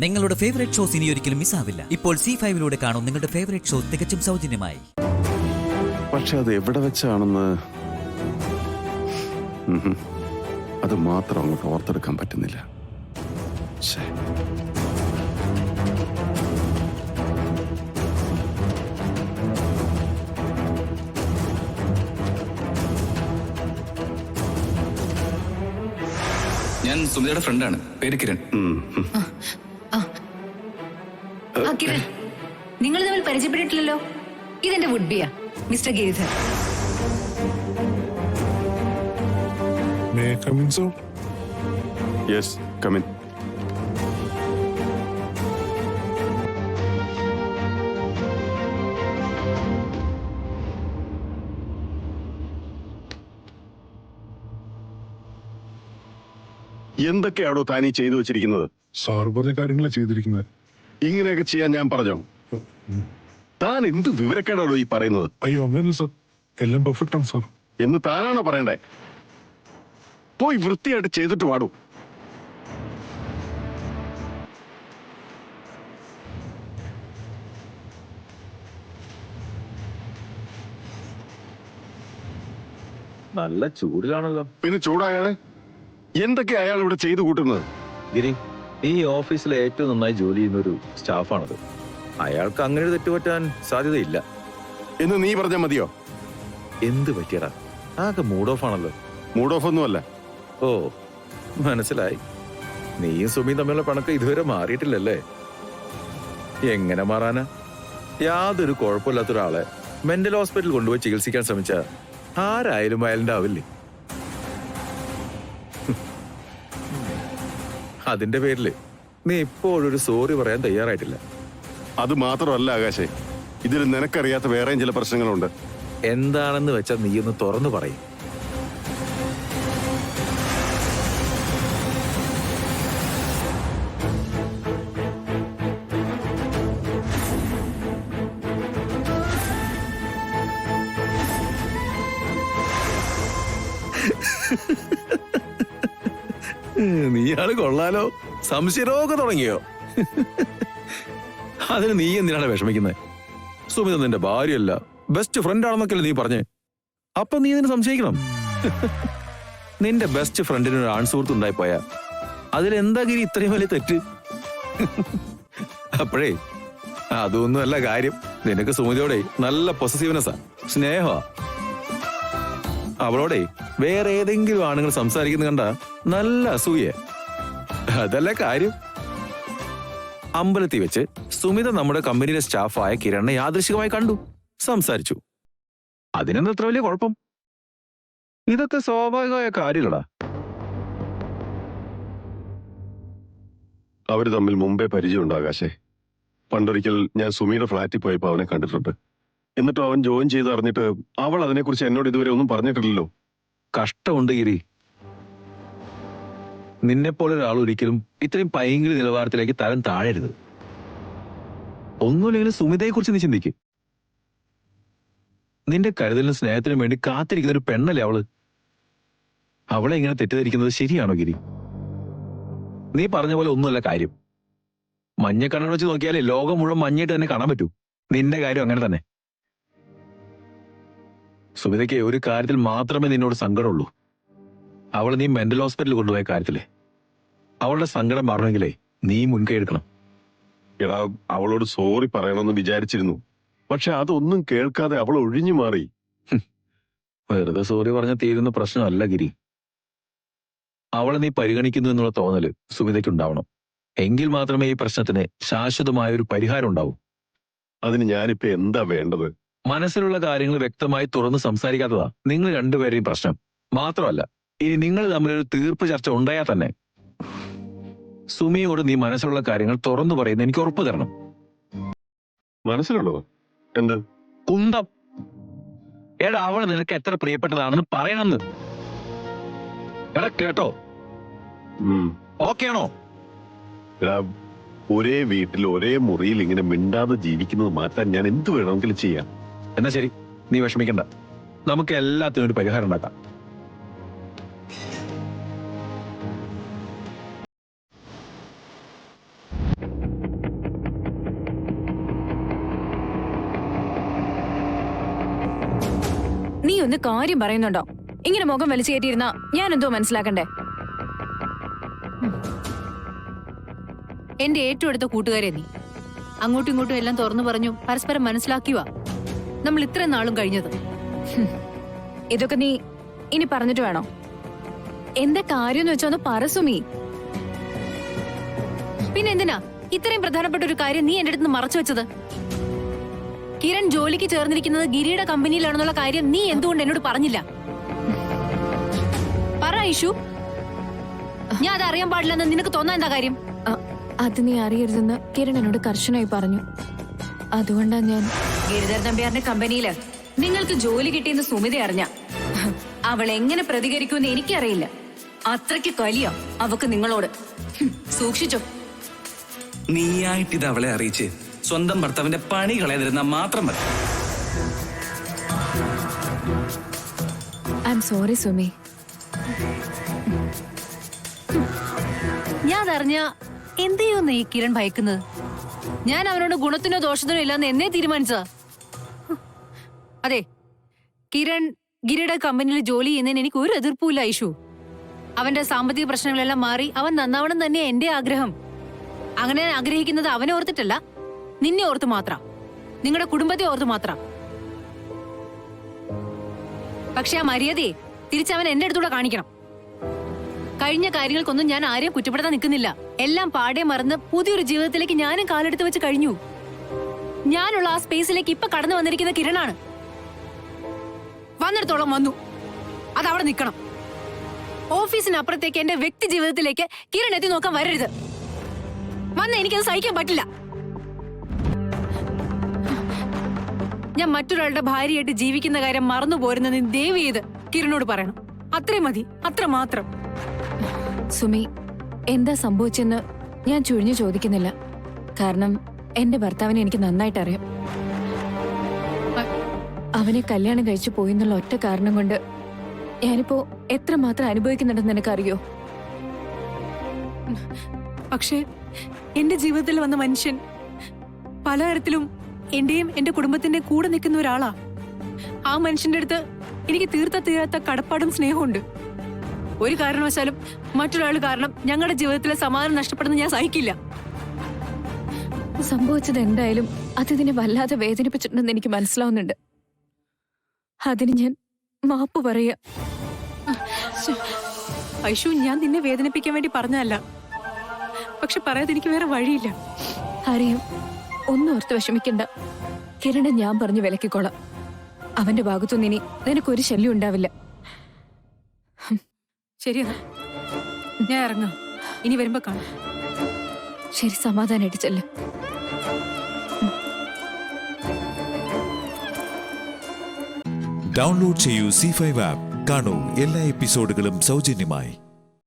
നിങ്ങളുടെ favourite shows ഇനി ഒരിക്കലും മിസ്സാവില്ല. ഇപ്പോൾ C5 കാണും നിങ്ങളുടെ ഫേവറേറ്റ് ഷോ തികച്ചും സൗജന്യമായി. പക്ഷെ അത് എവിടെ വെച്ചാണെന്ന് അത് മാത്രം അങ്ങോട്ട് ഓർത്തെടുക്കാൻ പറ്റുന്നില്ല. ഞാൻ സുമിതയുടെ ഫ്രണ്ടാണ്, പേര് കിരൺ. കിരൺ, നിങ്ങൾ തമ്മിൽ പരിചയപ്പെട്ടിട്ടില്ലല്ലോ. ഇതെന്റെ വുഡ്ബിയാ, mister Giridhar. May I come in, sir? Yes, come in. എന്തൊക്കെയാണോ താനീ ചെയ്തു വെച്ചിരിക്കുന്നത്? സാർ പറഞ്ഞ കാര്യങ്ങളാ ചെയ്തിരിക്കുന്നത്. ഇങ്ങനെയൊക്കെ ചെയ്യാൻ ഞാൻ പറഞ്ഞോ? താൻ എന്ത് വിവരക്കേടാണോ ഈ പറയുന്നത്? അയ്യോ അങ്ങനെയല്ല സാർ, എല്ലാം പെർഫെക്റ്റ് ആണ് സാർ. എന്ന് താനാണോ പറയണ്ടേ? പോയി വൃത്തിയായിട്ട് ചെയ്തിട്ട് പാടൂ. നല്ല ചൂടിലാണല്ലോ. പിന്നെ ചൂടാകാതെ എന്തൊക്കെ അയാൾ ഇവിടെ ചെയ്തു കൂട്ടുന്നത്? ഗിരി, ഈ ഓഫീസിലെ ഏറ്റവും നന്നായി ജോലി ചെയ്യുന്ന ഒരു സ്റ്റാഫാണത്. അയാൾക്ക് അങ്ങനെ തെറ്റുപറ്റാൻ സാധ്യതയില്ല എന്ന് നീ പറഞ്ഞാൽ മതിയോ? എന്ത് പറ്റിയടാ? ആകെ മൂഡ് ഓഫ് ആണല്ലോ. മൂഡ് ഓഫ് ഒന്നുമല്ല. ഓ, മനസ്സിലായി. നീയും സുമിയും തമ്മിലുള്ള പണക്കം ഇതുവരെ മാറിയിട്ടില്ലല്ലേ? എങ്ങനെ മാറാനാ? യാതൊരു കുഴപ്പമില്ലാത്ത ഒരാളെ മെന്റൽ ഹോസ്പിറ്റലിൽ കൊണ്ടുപോയി ചികിത്സിക്കാൻ ശ്രമിച്ച ആരായാലും വയലന്റ് ആവില്ലേ? അതിന്റെ പേരില് നീ ഇപ്പോഴൊരു സോറി പറയാൻ തയ്യാറായിട്ടില്ല. അത് മാത്രമല്ല ആകാശേ, ഇതിൽ നിനക്കറിയാത്ത വേറെയും ചില പ്രശ്നങ്ങളുണ്ട്. എന്താണെന്ന് വെച്ചാൽ നീ ഒന്ന് തുറന്നു പറയും. നീയാള് കൊള്ളാലോ, സംശയരോഗം തുടങ്ങിയോ? അതിന് നീ എന്തിനാണ് വിഷമിക്കുന്നത്? സുമിത നിന്റെ ഭാര്യയല്ല, ബെസ്റ്റ് ഫ്രണ്ട് ആണെന്നൊക്കെയല്ലേ നീ പറഞ്ഞേ? അപ്പൊ നീ ഇതിന് സംശയിക്കണം? നിന്റെ ബെസ്റ്റ് ഫ്രണ്ടിന് ഒരു ആൺസുഹൃത്ത് ഉണ്ടായിപ്പോയാ അതിലെന്താ ഗിരി ഇത്രയും വലിയ തെറ്റ്? അപ്പോഴേ അതൊന്നുമല്ല കാര്യം. നിനക്ക് സുമിതയോടെ നല്ല പൊസസീവ്നെസ്സാ, സ്നേഹമാ. അവളോടെ വേറെ ഏതെങ്കിലും ആണുങ്ങൾ സംസാരിക്കുന്ന കണ്ട നല്ല അസൂയ. അതല്ല കാര്യം. അമ്പലത്തിൽ വെച്ച് സുമിത നമ്മുടെ കമ്പനിയിലെ സ്റ്റാഫായ കിരണിനെ യാദൃശികമായി കണ്ടു, സംസാരിച്ചു. അതിനെന്താ അത്ര വലിയ കുഴപ്പം? ഇതൊക്കെ സ്വാഭാവികമായ കാര്യമില്ലടാ. അവര് തമ്മിൽ മുമ്പേ പരിചയമുണ്ട് ആകാശേ. പണ്ടൊരിക്കൽ ഞാൻ സുമിയുടെ ഫ്ലാറ്റിൽ പോയപ്പോ അവനെ കണ്ടിട്ടുണ്ട്. എന്നിട്ടും അവൻ ജോയിൻ ചെയ്ത് അറിഞ്ഞിട്ട് അവൾ അതിനെക്കുറിച്ച് എന്നോട് ഇതുവരെ ഒന്നും പറഞ്ഞിട്ടില്ലല്ലോ. കഷ്ടമുണ്ട് ഗിരി. നിന്നെപ്പോലെ ഒരാൾ ഒരിക്കലും ഇത്രയും പൈങ്കിളി നിലവാരത്തിലേക്ക് തരം താഴരുത്. ഒന്നുമില്ലെങ്കിലും സുമിതയെ കുറിച്ച് നീ ചിന്തിക്ക്. നിന്റെ കരുതലിനും സ്നേഹത്തിനും വേണ്ടി കാത്തിരിക്കുന്ന ഒരു പെണ്ണല്ലേ അവള്. അവളെ ഇങ്ങനെ തെറ്റിദ്ധരിക്കുന്നത് ശരിയാണോ ഗിരി? നീ പറഞ്ഞ പോലെ ഒന്നുമല്ല കാര്യം. മഞ്ഞക്കണ്ണട വെച്ച് നോക്കിയാലേ ലോകം മുഴുവൻ മഞ്ഞയിട്ട് തന്നെ കാണാൻ പറ്റൂ. നിന്റെ കാര്യം അങ്ങനെ തന്നെ. സുമിതയ്ക്ക് ഒരു കാര്യത്തിൽ മാത്രമേ നിന്നോട് സങ്കടമുള്ളൂ. അവളെ നീ മെന്റൽ ഹോസ്പിറ്റലിൽ കൊണ്ടുപോയ കാര്യത്തില്ലേ. അവളുടെ സങ്കടം മാറണമെങ്കിലേ നീ മുൻകൈ എടുക്കണം. എടാ, അവളോട് സോറി പറയണമെന്ന് വിചാരിച്ചിരുന്നു. പക്ഷെ അതൊന്നും കേൾക്കാതെ അവൾ ഒഴിഞ്ഞു മാറി. വെറുതെ സോറി പറഞ്ഞ തീരുന്ന പ്രശ്നമല്ല ഗിരി. അവളെ നീ പരിഗണിക്കുന്നു എന്നുള്ള തോന്നല് സുമിതയ്ക്ക് ഉണ്ടാവണം. എങ്കിൽ മാത്രമേ ഈ പ്രശ്നത്തിന് ശാശ്വതമായ ഒരു പരിഹാരം ഉണ്ടാവൂ. അതിന് ഞാനിപ്പോ എന്താ വേണ്ടത്? മനസ്സിലുള്ള കാര്യങ്ങൾ വ്യക്തമായി തുറന്ന് സംസാരിക്കാത്തതാ നിങ്ങൾ രണ്ടുപേരെയും പ്രശ്നം. മാത്രമല്ല, ഇനി നിങ്ങൾ തമ്മിലൊരു തീർപ്പ് ചർച്ച ഉണ്ടായാൽ തന്നെ സുമിയോട് നീ മനസ്സിലുള്ള കാര്യങ്ങൾ തുറന്നു പറയുന്ന എനിക്ക് ഉറപ്പ് തരണം. മനസ്സിലുള്ളോ? എന്ത്? കുന്തം. എടാ, അവള് നിനക്ക് എത്ര പ്രിയപ്പെട്ടതാണെന്ന് പറയണമെന്ന്. എടാ കേട്ടോ? ഓക്കെ ആണോ? എടാ, ഒരേ വീട്ടിൽ ഒരേ മുറിയിൽ ഇങ്ങനെ മിണ്ടാതെ ജീവിക്കുന്നത് മാറ്റാൻ ഞാൻ എന്ത് വേണമെങ്കിലും ചെയ്യാം. എന്നാ ശരി, നീ വിഷമിക്കണ്ട. നമുക്ക് എല്ലാത്തിനും ഒരു പരിഹാരം ഉണ്ടാക്കാം. ഒന്ന് കാര്യം പറയുന്നുണ്ടോ? ഇങ്ങനെ മുഖം വലിച്ചു കയറ്റിയിരുന്ന ഞാൻ എന്തോ മനസ്സിലാക്കണ്ടേ? എന്റെ ഏറ്റവും അടുത്ത കൂട്ടുകാരെ നീ. അങ്ങോട്ടും ഇങ്ങോട്ടും എല്ലാം തുറന്നു പറഞ്ഞു പരസ്പരം മനസ്സിലാക്കിയുവാ നമ്മൾ ഇത്രയും നാളും കഴിഞ്ഞത്. ഇതൊക്കെ നീ ഇനി പറഞ്ഞിട്ട് വേണോ? എന്താ കാര്യം വെച്ചോന്ന് പറ സുമി. പിന്നെ എന്തിനാ ഇത്രയും പ്രധാനപ്പെട്ട ഒരു കാര്യം നീ എന്റെ അടുത്ത് മറച്ചു വെച്ചത്? കിരൺ ജോലിക്ക് ചേർന്നിരിക്കുന്നത് ഗിരിയുടെ കമ്പനിയിലാണെന്നുള്ള കാര്യം നീ എന്തുകൊണ്ട് എന്നോട് പറഞ്ഞില്ല? പറ ഐഷു. ഞാൻ അത് അറിയാൻ പാടില്ലെന്ന് നിനക്ക് തോന്നാൻ എന്താ കാര്യം? അത് നീ അറിയരുതെന്ന് കിരൺ എന്നോട് കർശനമായി പറഞ്ഞു. അതുകൊണ്ടാ ഞാൻ. ഗിരിധർ നമ്പ്യാറിന്റെ കമ്പനിയില് നിങ്ങൾക്ക് ജോലി കിട്ടിയെന്ന് സുമിത അറിഞ്ഞ അവൾ എങ്ങനെ പ്രതികരിക്കുമെന്ന് എനിക്കറിയില്ല. അത്രയ്ക്ക് കലിയോ അവക്ക് നിങ്ങളോട്. സൂക്ഷിച്ചോ. നീയായിട്ട് ഇത് അവളെ അറിയിച്ച് സ്വന്തം ഭർത്താവിന്റെ പണി കളയാതിരുന്ന മാത്രം മതി. I am sorry Sumi. ഞാൻ അറിഞ്ഞ എന്ത് ചെയ്യുമെന്ന് ഈ കിരൺ ഭയക്കുന്നത്? ഞാൻ അവനോട് ഗുണത്തിനോ ദോഷത്തിനോ ഇല്ലാന്ന് എന്നേ തീരുമാനിച്ചതാ. അതെ, കിരൺ ഗിരിയുടെ കമ്പനിയിൽ ജോലി ചെയ്യുന്നതിന് എനിക്ക് ഒരു എതിർപ്പുമില്ല ഐഷു. അവന്റെ സാമ്പത്തിക പ്രശ്നങ്ങളെല്ലാം മാറി അവൻ നന്നാവണം തന്നെയാ എന്റെ ആഗ്രഹം. അങ്ങനെ ആഗ്രഹിക്കുന്നത് അവനെ ഓർത്തിട്ടല്ല, നിന്നെ ഓർത്ത് മാത്രം, നിങ്ങളുടെ കുടുംബത്തെ ഓർത്ത് മാത്രം. പക്ഷെ ആ മര്യാദയെ തിരിച്ചവൻ എന്റെ അടുത്തൂടെ കാണിക്കണം. കഴിഞ്ഞ കാര്യങ്ങൾക്കൊന്നും ഞാൻ ആരെയും കുറ്റപ്പെടുത്താൻ നിൽക്കുന്നില്ല. എല്ലാം പാടെ മറന്ന് പുതിയൊരു ജീവിതത്തിലേക്ക് ഞാനും കാലെടുത്ത് വെച്ച് കഴിഞ്ഞു. ഞാനുള്ള ആ സ്പേസിലേക്ക് ഇപ്പൊ കടന്നു വന്നിരിക്കുന്ന കിരണാണ്. വന്നിടത്തോളം വന്നു, അതവിടെ നിൽക്കണം. ഓഫീസിനപ്പുറത്തേക്ക് എന്റെ വ്യക്തി ജീവിതത്തിലേക്ക് കിരൺ എത്തി നോക്കാൻ വരരുത്. വന്ന് എനിക്കത് സഹിക്കാൻ പറ്റില്ല. ഞാൻ മറ്റൊരാളുടെ ഭാര്യയായിട്ട് ജീവിക്കുന്ന കാര്യം മറന്നു പോരുന്നത് ദയവ് ചെയ്ത് കിരണോട് പറയണം. അത്രയും മതി, അത്ര മാത്രം. സുമി, എന്താ സംഭവിച്ചെന്ന് ഞാൻ ചുഴിഞ്ഞു ചോദിക്കുന്നില്ല. കാരണം എന്റെ ഭർത്താവിനെ എനിക്ക് നന്നായിട്ട് അറിയാം. അവനെ കല്യാണം കഴിച്ചു പോയിന്നുള്ള ഒറ്റ കാരണം കൊണ്ട് ഞാനിപ്പോ എത്രമാത്രം അനുഭവിക്കുന്നുണ്ടെന്ന് നിനക്കറിയോ? പക്ഷേ എന്റെ ജീവിതത്തിൽ വന്ന മനുഷ്യൻ പലതരത്തിലും എന്റെയും എന്റെ കുടുംബത്തിന്റെ കൂടെ നിൽക്കുന്ന ഒരാളാ. ആ മനുഷ്യന്റെ അടുത്ത് എനിക്ക് തീരാത്ത കടപ്പാടും സ്നേഹമുണ്ട്. ഒരു കാരണവശാലും മറ്റൊരാൾ കാരണം ഞങ്ങളുടെ ജീവിതത്തിലെ സമാധാനം നഷ്ടപ്പെടുന്ന ഞാൻ സഹിക്കില്ല. സംഭവിച്ചത് എന്തായാലും അതിനെ വല്ലാതെ വേദനിപ്പിച്ചിട്ടുണ്ടെന്ന് എനിക്ക് മനസ്സിലാവുന്നുണ്ട്. അതിന് ഞാൻ മാപ്പ് പറയാ. ഐഷു, ഞാൻ നിന്നെ വേദനിപ്പിക്കാൻ വേണ്ടി പറഞ്ഞതല്ല. പക്ഷെ പറയാതെ എനിക്ക് വേറെ വഴിയില്ല. അറിയും, ഒന്നും ഓർത്ത് വിഷമിക്കണ്ട. കിരണെ ഞാൻ പറഞ്ഞു വിലക്കിക്കോളാം. അവന്റെ ഭാഗത്തുനിന്ന് ഇനി നിനക്കൊരു ശല്യം ഉണ്ടാവില്ല. ശരിയാ, ഞാൻ ഇറങ്ങാം. ഇനി വരുമ്പോ കാണാം. ശരി, സമാധാനായിട്ട് ചെല്ല്. ഡൗൺലോഡ് ചെയ്യൂ C5 ആപ്പ്. കാണൂ എല്ലാ എപ്പിസോഡുകളും സൗജന്യമായി.